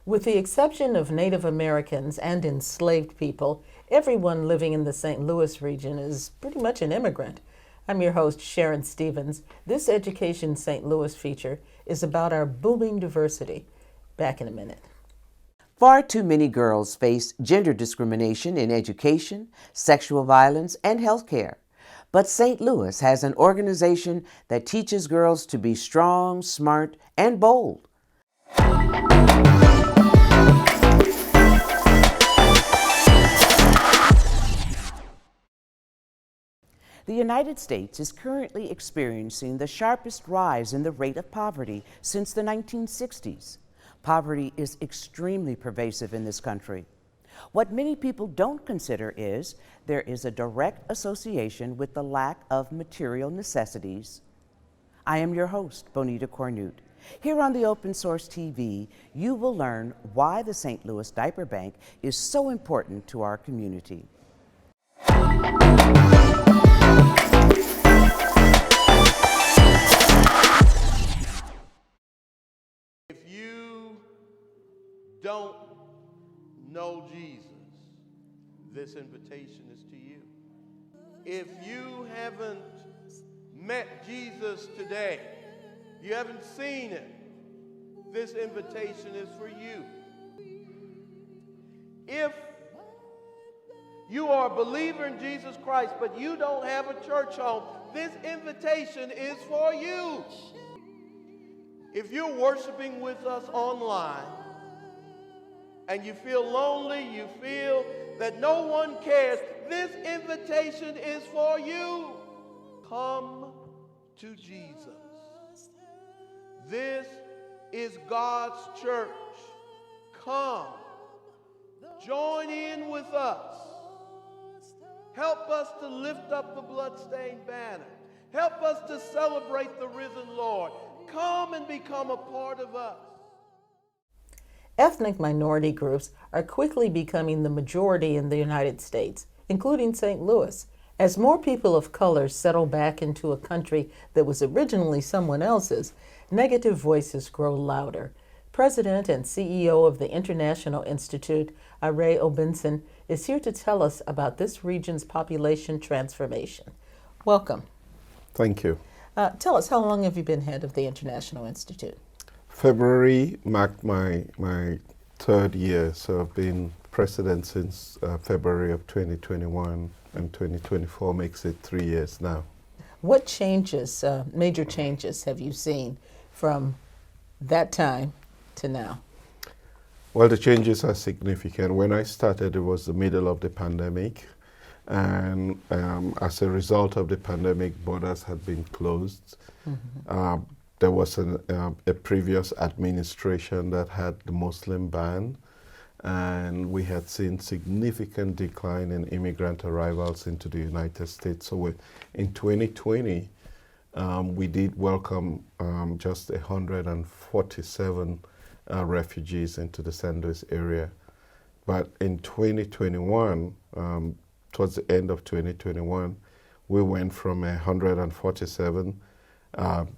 With the exception of Native Americans and enslaved people, everyone living in the St. Louis region is pretty much an immigrant. I'm your host, Sharon Stevens. This Education St. Louis feature is about our booming diversity. Back in a minute. Far too many girls face gender discrimination in education, sexual violence, and healthcare. But St. Louis has an organization that teaches girls to be strong, smart, and bold. The United States is currently experiencing the sharpest rise in the rate of poverty since the 1960s. Poverty is extremely pervasive in this country. What many people don't consider is there is a direct association with the lack of material necessities. I am your host, Bonita Cornute. Here on the Open Source TV, you will learn why the St. Louis Diaper Bank is so important to our community. If you don't know Jesus, this invitation is to you. If you haven't met Jesus today, you haven't seen him, this invitation is for you. If you are a believer in Jesus Christ, but you don't have a church home, this invitation is for you. If you're worshiping with us online and you feel lonely, you feel that no one cares, this invitation is for you. Come to Jesus. This is God's church. Come. Join in with us. Help us to lift up the bloodstained banner. Help us to celebrate the risen Lord. Come and become a part of us. Ethnic minority groups are quickly becoming the majority in the United States, including St. Louis. As more people of color settle back into a country that was originally someone else's, negative voices grow louder. President and CEO of the International Institute, Ray Obenson, is here to tell us about this region's population transformation. Welcome. Thank you. Tell us, how long have you been head of the International Institute? February marked my third year, so I've been president since February of 2021, and 2024 makes it 3 years now. What changes, major changes, have you seen from that time to now? Well, the changes are significant. When I started, it was the middle of the pandemic, and as a result of the pandemic, borders had been closed. Mm-hmm. There was a previous administration that had the Muslim ban, and we had seen significant decline in immigrant arrivals into the United States. So in 2020, we did welcome just 147 refugees into the St. Louis area. But in 2021, towards the end of 2021, we went from 147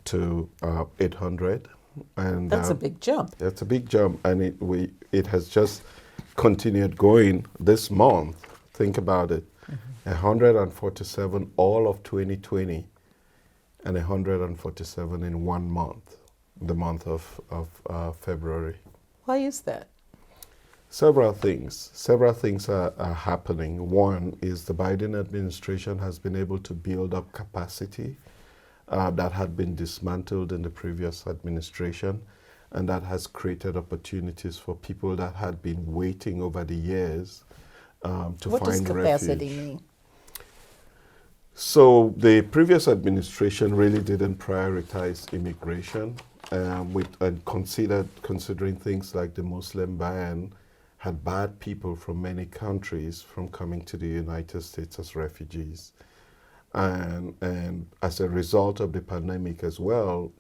to 800. And that's a big jump. That's a big jump, and it has just continued going this month. Think about it. Mm-hmm. 147 all of 2020 and 147 in 1 month, the month of February. Why is that? Several things are happening. One is the Biden administration has been able to build up capacity that had been dismantled in the previous administration, and that has created opportunities for people that had been waiting over the years to find refuge. What does capacity mean? So the previous administration really didn't prioritize immigration, and considering things like the Muslim ban had barred people from many countries from coming to the United States as refugees. And as a result of the pandemic as well,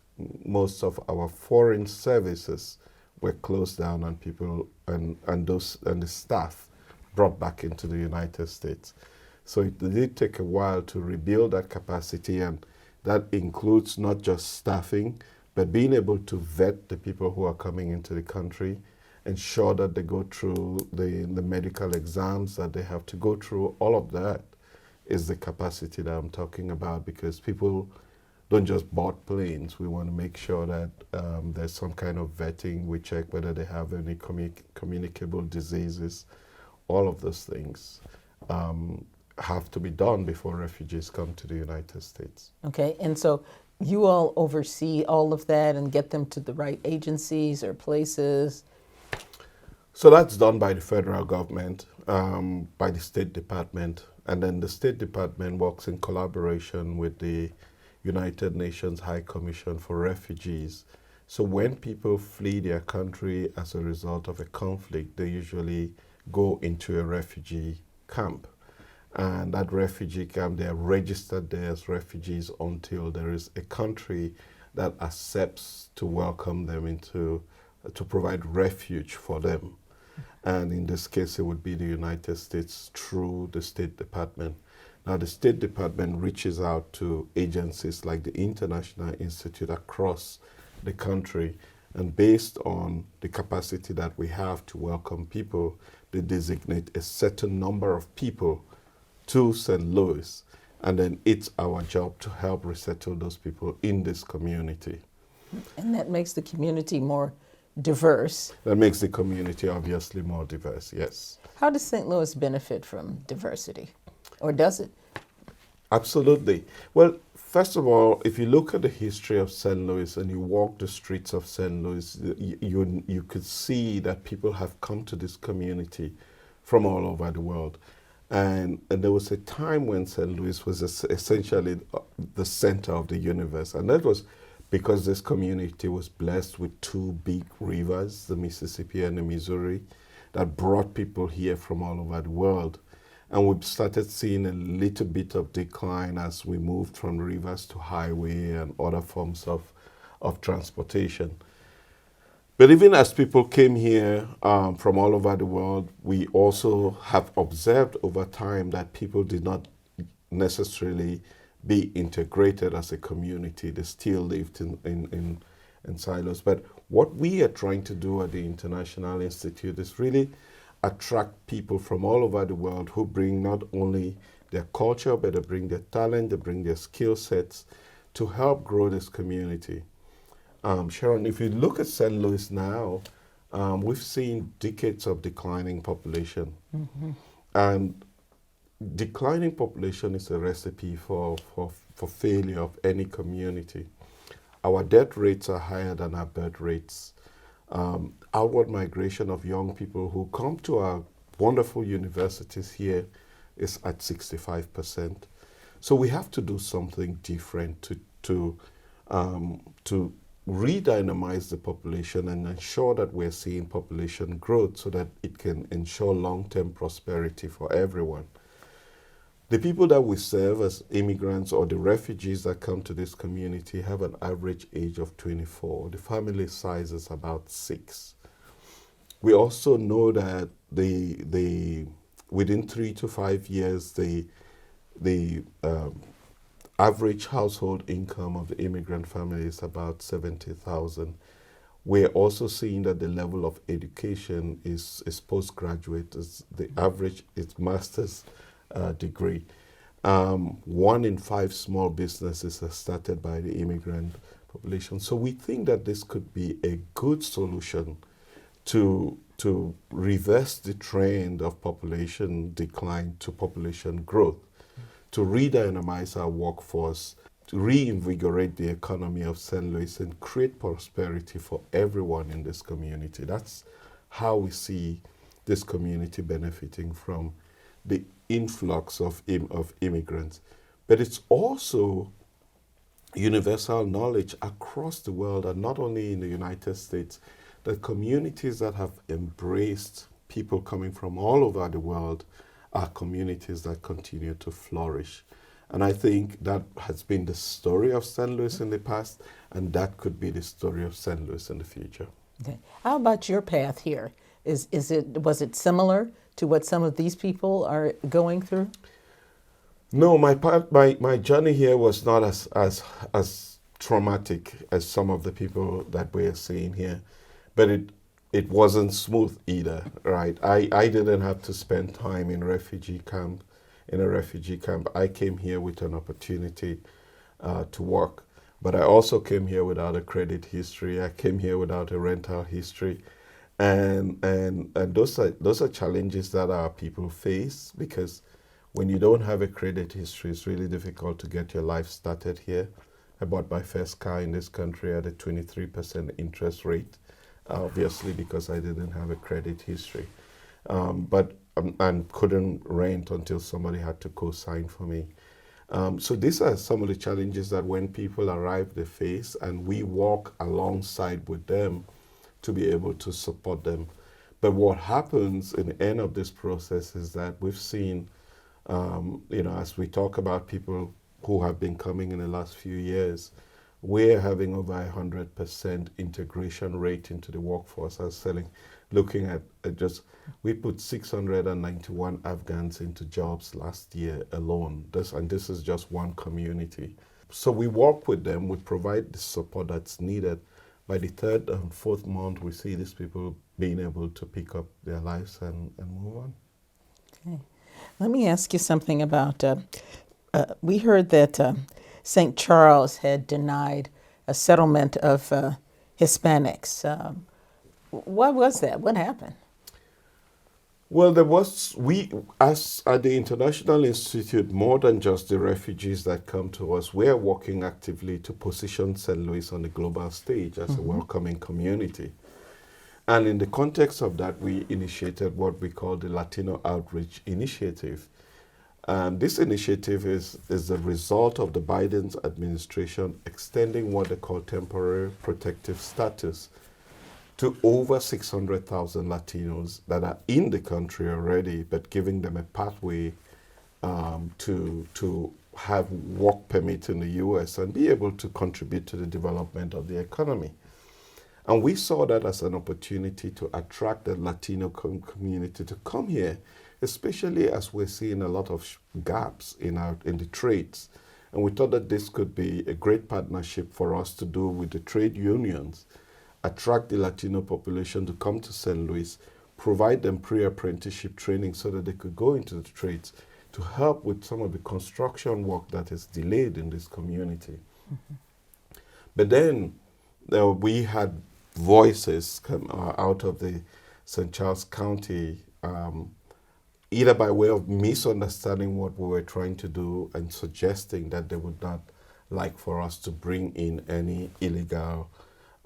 most of our foreign services were closed down, and people and the staff brought back into the United States. So it did take a while to rebuild that capacity, and that includes not just staffing, but being able to vet the people who are coming into the country ensure that they go through the medical exams that they have to go through. All of that is the capacity that I'm talking about, because people don't just board planes. We want to make sure that there's some kind of vetting. We check whether they have any communicable diseases. All of those things have to be done before refugees come to the United States. Okay, and so you all oversee all of that and get them to the right agencies or places? So that's done by the federal government, by the State Department, and then the State Department works in collaboration with the United Nations High Commission for Refugees. So when people flee their country as a result of a conflict, they usually go into a refugee camp. And that refugee camp, they are registered there as refugees until there is a country that accepts to welcome them into, to provide refuge for them. And in this case, it would be the United States through the State Department. Now, the State Department reaches out to agencies like the International Institute across the country, and based on the capacity that we have to welcome people, they designate a certain number of people to St. Louis, and then it's our job to help resettle those people in this community. And that makes the community more diverse. That makes the community obviously more diverse, yes. How does St. Louis benefit from diversity? Or does it? Absolutely. Well, first of all, if you look at the history of St. Louis and you walk the streets of St. Louis, you could see that people have come to this community from all over the world. And there was a time when St. Louis was essentially the center of the universe. And that was because this community was blessed with two big rivers, the Mississippi and the Missouri, that brought people here from all over the world. And we've started seeing a little bit of decline as we moved from rivers to highway and other forms of transportation. But even as people came here from all over the world, we also have observed over time that people did not necessarily be integrated as a community. They still lived in silos. But what we are trying to do at the International Institute is really attract people from all over the world who bring not only their culture, but they bring their talent, they bring their skill sets to help grow this community. Sharon, if you look at St. Louis now, we've seen decades of declining population. Mm-hmm. And declining population is a recipe for failure of any community. Our death rates are higher than our birth rates. Outward migration of young people who come to our wonderful universities here is at 65%. So we have to do something different to re-dynamize the population and ensure that we're seeing population growth so that it can ensure long-term prosperity for everyone. The people that we serve as immigrants or the refugees that come to this community have an average age of 24. The family size is about 6. We also know that within 3 to 5 years, the average household income of the immigrant family is about $70,000. We're also seeing that the level of education is postgraduate. The average is master's degree. 1 in 5 small businesses are started by the immigrant population. So we think that this could be a good solution to reverse the trend of population decline to population growth, to re-dynamize our workforce, to reinvigorate the economy of St. Louis and create prosperity for everyone in this community. That's how we see this community benefiting from the influx of immigrants. But it's also universal knowledge across the world, and not only in the United States, that communities that have embraced people coming from all over the world are communities that continue to flourish. And I think that has been the story of St. Louis in the past, and that could be the story of St. Louis in the future. Okay. How about your path here? Was it similar to what some of these people are going through? No, my journey here was not as traumatic as some of the people that we are seeing here, but it it wasn't smooth either, right? I didn't have to spend time in a refugee camp. I came here with an opportunity to work, but I also came here without a credit history. I came here without a rental history, and those are challenges that our people face, because when you don't have a credit history, it's really difficult to get your life started here. I bought my first car in this country at a 23% interest rate, obviously because I didn't have a credit history. But and couldn't rent until somebody had to co-sign for me. So these are some of the challenges that when people arrive, they face, and we walk alongside with them to be able to support them. But what happens in the end of this process is that we've seen, as we talk about people who have been coming in the last few years, we're having over 100% integration rate into the workforce. I was looking at we put 691 Afghans into jobs last year alone. This is just one community. So we work with them, we provide the support that's needed. By the third and fourth month, we see these people being able to pick up their lives and move on. Okay. Let me ask you something about, we heard that St. Charles had denied a settlement of Hispanics. What was that? What happened? Well, as at the International Institute, more than just the refugees that come to us, we are working actively to position St. Louis on the global stage as a welcoming community. And in the context of that, we initiated what we call the Latino Outreach Initiative. And this initiative is the result of the Biden administration extending what they call temporary protective status to over 600,000 Latinos that are in the country already, but giving them a pathway to have work permit in the U.S. and be able to contribute to the development of the economy. And we saw that as an opportunity to attract the Latino community to come here, especially as we're seeing a lot of gaps in the trades. And we thought that this could be a great partnership for us to do with the trade unions, attract the Latino population to come to St. Louis, provide them pre-apprenticeship training so that they could go into the trades to help with some of the construction work that is delayed in this community. But then we had voices come out of the St. Charles County, either by way of misunderstanding what we were trying to do and suggesting that they would not like for us to bring in any illegal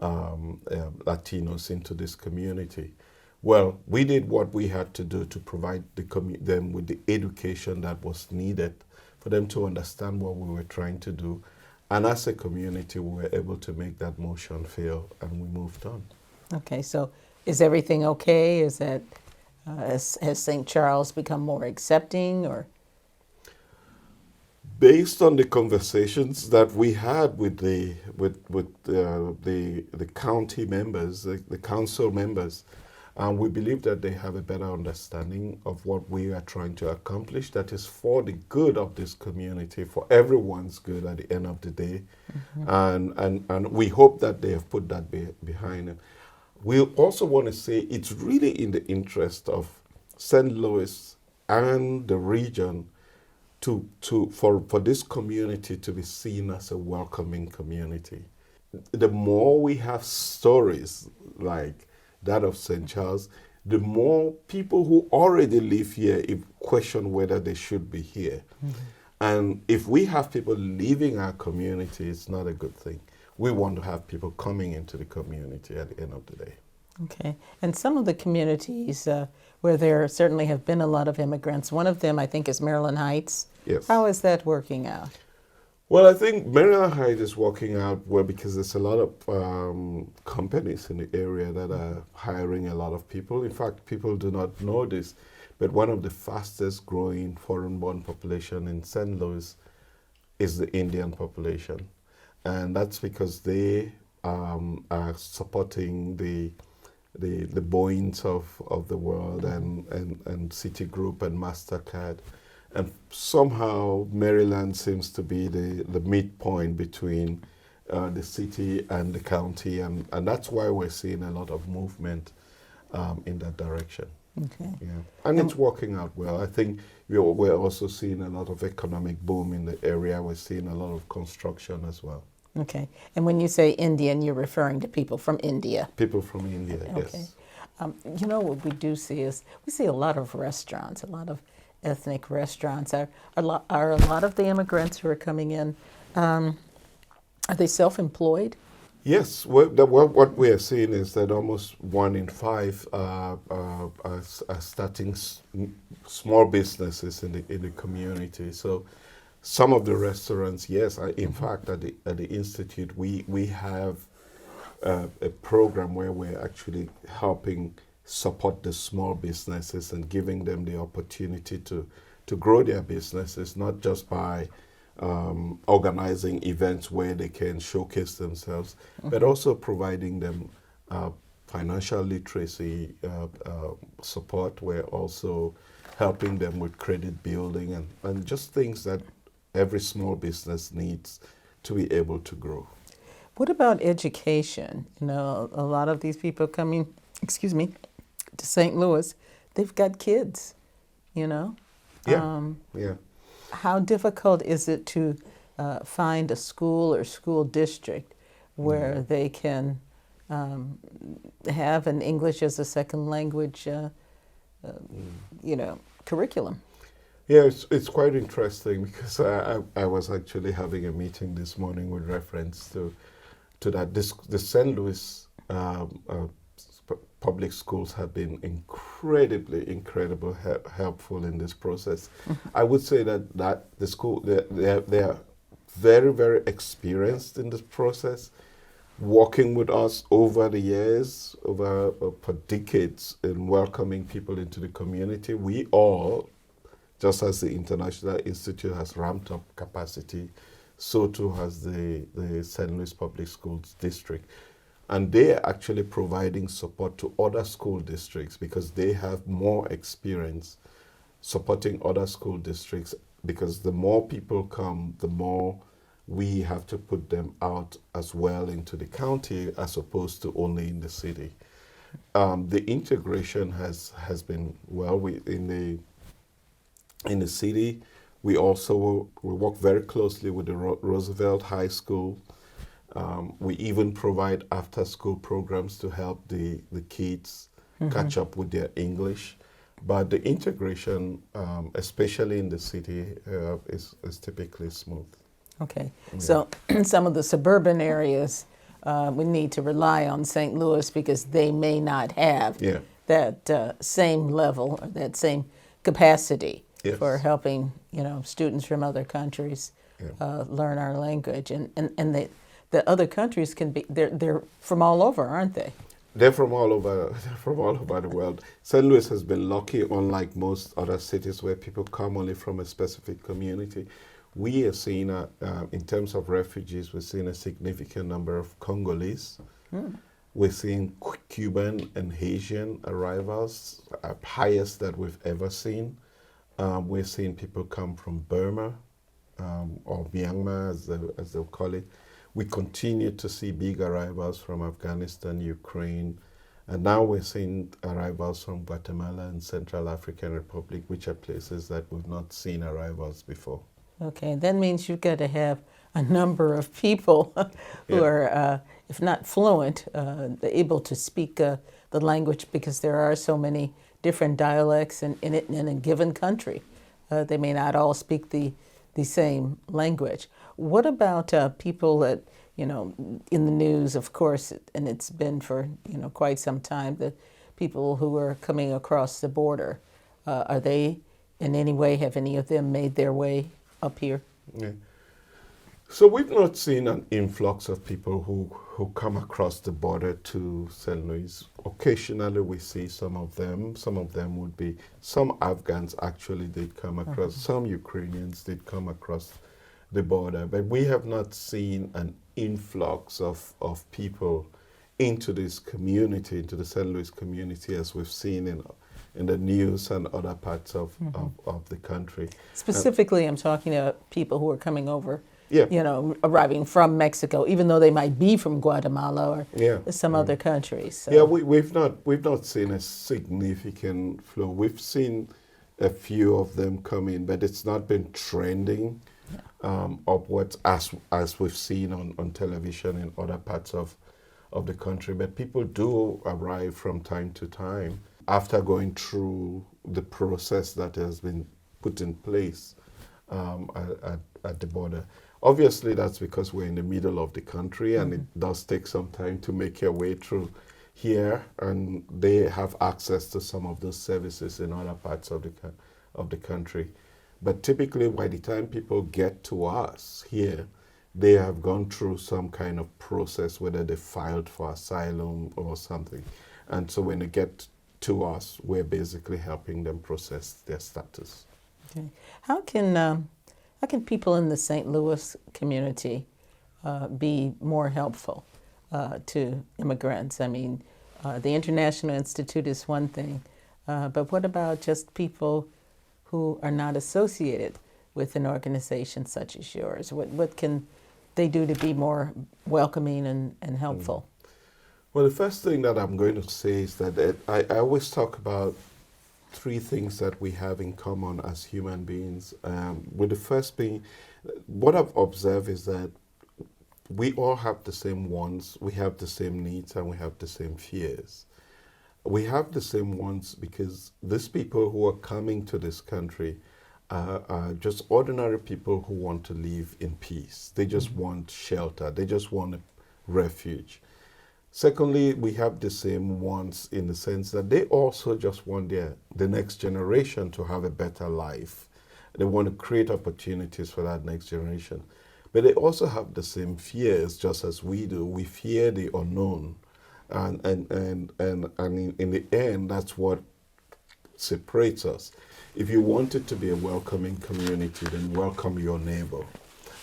Latinos into this community. Well, we did what we had to do to provide them with the education that was needed for them to understand what we were trying to do. And as a community, we were able to make that motion fail, and we moved on. Okay, so is everything okay? Is that has St. Charles become more accepting, or? Based on the conversations that we had with the county members, the council members, we believe that they have a better understanding of what we are trying to accomplish. That is for the good of this community, for everyone's good at the end of the day, and we hope that they have put that behind them. We also want to say it's really in the interest of St. Louis and the region for this community to be seen as a welcoming community. The more we have stories like that of St. Charles, the more people who already live here question whether they should be here. And if we have people leaving our community, it's not a good thing. We want to have people coming into the community at the end of the day. Okay. And some of the communities where there certainly have been a lot of immigrants, one of them I think is Maryland Heights. Yes. How is that working out? Well, I think Maryland Heights is working out well because there's a lot of companies in the area that are hiring a lot of people. In fact, people do not know this, but one of the fastest growing foreign-born population in St. Louis is the Indian population. And that's because they are supporting the Boeings of the world and Citigroup and MasterCard. And somehow Maryland seems to be the midpoint between the city and the county, and that's why we're seeing a lot of movement in that direction. Okay. Yeah, and it's working out well. I think we're also seeing a lot of economic boom in the area. We're seeing a lot of construction as well. Okay. And when you say Indian, you're referring to people from India. People from India, Okay. yes. You know what we do see is we see a lot of restaurants, a lot of ethnic restaurants. Are a lot of the immigrants who are coming in, are they self-employed? Yes, what we are seeing is that almost 1 in 5 are starting small businesses in the community. So some of the restaurants, yes, in fact, at the institute, we have a program where we're actually helping support the small businesses and giving them the opportunity to grow their businesses, not just by organizing events where they can showcase themselves, but also providing them financial literacy support. We're also helping them with credit building and just things that every small business needs to be able to grow. What about education? You know, a lot of these people coming, to St. Louis, they've got kids, you know? Yeah. How difficult is it to find a school or school district where they can have an English as a second language, curriculum? Yeah, it's quite interesting because I was actually having a meeting this morning with reference to that. The St. Louis public schools have been incredibly helpful in this process. I would say that the school, they are very, very experienced in this process, working with us over the years, for decades, in welcoming people into the community. We all, just as the International Institute has ramped up capacity, so too has the St. Louis Public Schools District. And they are actually providing support to other school districts because they have more experience supporting other school districts, because the more people come, the more we have to put them out as well into the county as opposed to only in the city. The integration has been well. In the city, we work very closely with the Roosevelt High School. We even provide after-school programs to help the kids catch up with their English. But the integration, especially in the city, is typically smooth. Okay, so some of the suburban areas, we need to rely on St. Louis because they may not have that same level or that same capacity for helping students from other countries learn our language, and the other countries can be they're from all over, aren't they? They're from all over. They're from all over the world. St. Louis has been lucky, unlike most other cities where people come only from a specific community. We are seeing, in terms of refugees, we're seeing a significant number of Congolese. We're seeing Cuban and Haitian arrivals, highest that we've ever seen. We're seeing people come from Burma, or Myanmar, as they'll call it. We continue to see big arrivals from Afghanistan, Ukraine, and now we're seeing arrivals from Guatemala and Central African Republic, which are places that we've not seen arrivals before. Okay, that means you've got to have a number of people who are, if not fluent, able to speak the language, because there are so many different dialects in a given country. They may not all speak the same language. What about people that, in the news, of course, and it's been for, quite some time, the people who are coming across the border, are they in any way, have any of them made their way up here? Yeah. So we've not seen an influx of people who come across the border to St. Louis. Occasionally we see some of them. Some of them would be, some Afghans actually did come across, some Ukrainians did come across the border, but we have not seen an influx of people into this community, into the St. Louis community, as we've seen in the news and other parts of the country. Specifically, I'm talking about people who are coming over Yeah. arriving from Mexico, even though they might be from Guatemala or Yeah. some other countries. So. Yeah, we've not seen a significant flow. We've seen a few of them come in, but it's not been trending upwards as we've seen on television in other parts of the country. But people do arrive from time to time after going through the process that has been put in place at the border. Obviously, that's because we're in the middle of the country, and it does take some time to make your way through here, and they have access to some of those services in other parts of the country. But typically, by the time people get to us here, they have gone through some kind of process, whether they filed for asylum or something. And so when they get to us, we're basically helping them process their status. Okay. How can people in the St. Louis community be more helpful to immigrants? I mean, the International Institute is one thing, but what about just people who are not associated with an organization such as yours? What can they do to be more welcoming and helpful? Well, the first thing that I'm going to say is that I always talk about three things that we have in common as human beings. With the first being, what I've observed is that we all have the same wants, we have the same needs, and we have the same fears. We have the same wants because these people who are coming to this country are just ordinary people who want to live in peace. They just want shelter. They just want a refuge. Secondly, we have the same wants in the sense that they also just want the next generation to have a better life. They want to create opportunities for that next generation. But they also have the same fears, just as we do. We fear the unknown. And in the end, that's what separates us. If you want it to be a welcoming community, then welcome your neighbor.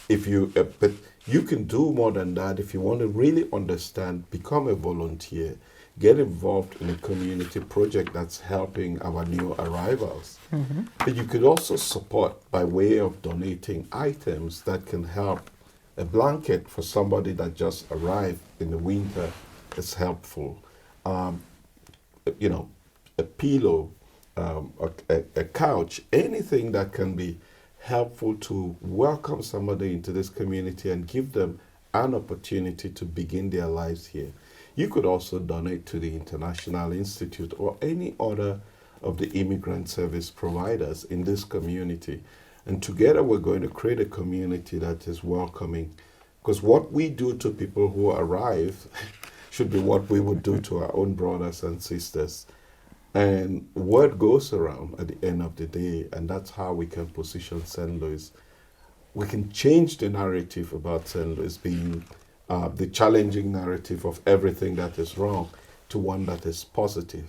But you can do more than that. If you want to really understand, become a volunteer, get involved in a community project that's helping our new arrivals. Mm-hmm. But you could also support by way of donating items that can help. A blanket for somebody that just arrived in the winter is helpful. A pillow, a couch, anything that can be helpful to welcome somebody into this community and give them an opportunity to begin their lives here. You could also donate to the International Institute or any other of the immigrant service providers in this community. And together we're going to create a community that is welcoming. Because what we do to people who arrive should be what we would do to our own brothers and sisters. And word goes around at the end of the day, and that's how we can position St. Louis. We can change the narrative about St. Louis being the challenging narrative of everything that is wrong to one that is positive.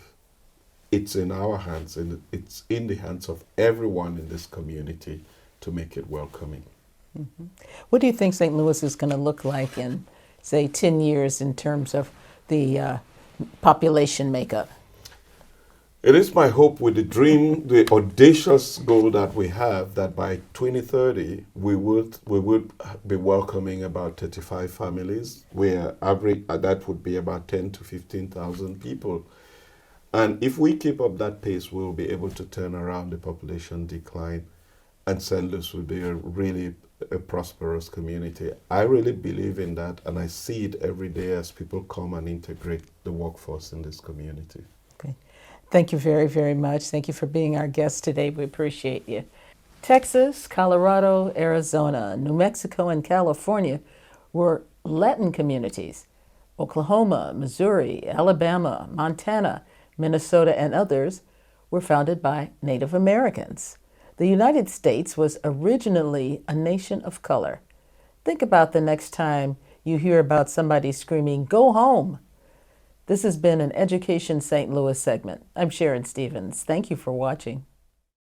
It's in our hands, and it's in the hands of everyone in this community to make it welcoming. Mm-hmm. What do you think St. Louis is going to look like in, say, 10 years in terms of the population makeup? It is my hope with the dream, the audacious goal that we have, that by 2030 we would be welcoming about 35 families, where average that would be about 10 to 15,000 people. And if we keep up that pace, we'll be able to turn around the population decline, and St. Louis will be really a prosperous community. I really believe in that, and I see it every day as people come and integrate the workforce in this community. Okay. Thank you very, very much. Thank you for being our guest today. We appreciate you. Texas, Colorado, Arizona, New Mexico, and California were Latin communities. Oklahoma, Missouri, Alabama, Montana, Minnesota, and others were founded by Native Americans. The United States was originally a nation of color. Think about the next time you hear about somebody screaming, "Go home!" This has been an Education St. Louis segment. I'm Sharon Stevens. Thank you for watching.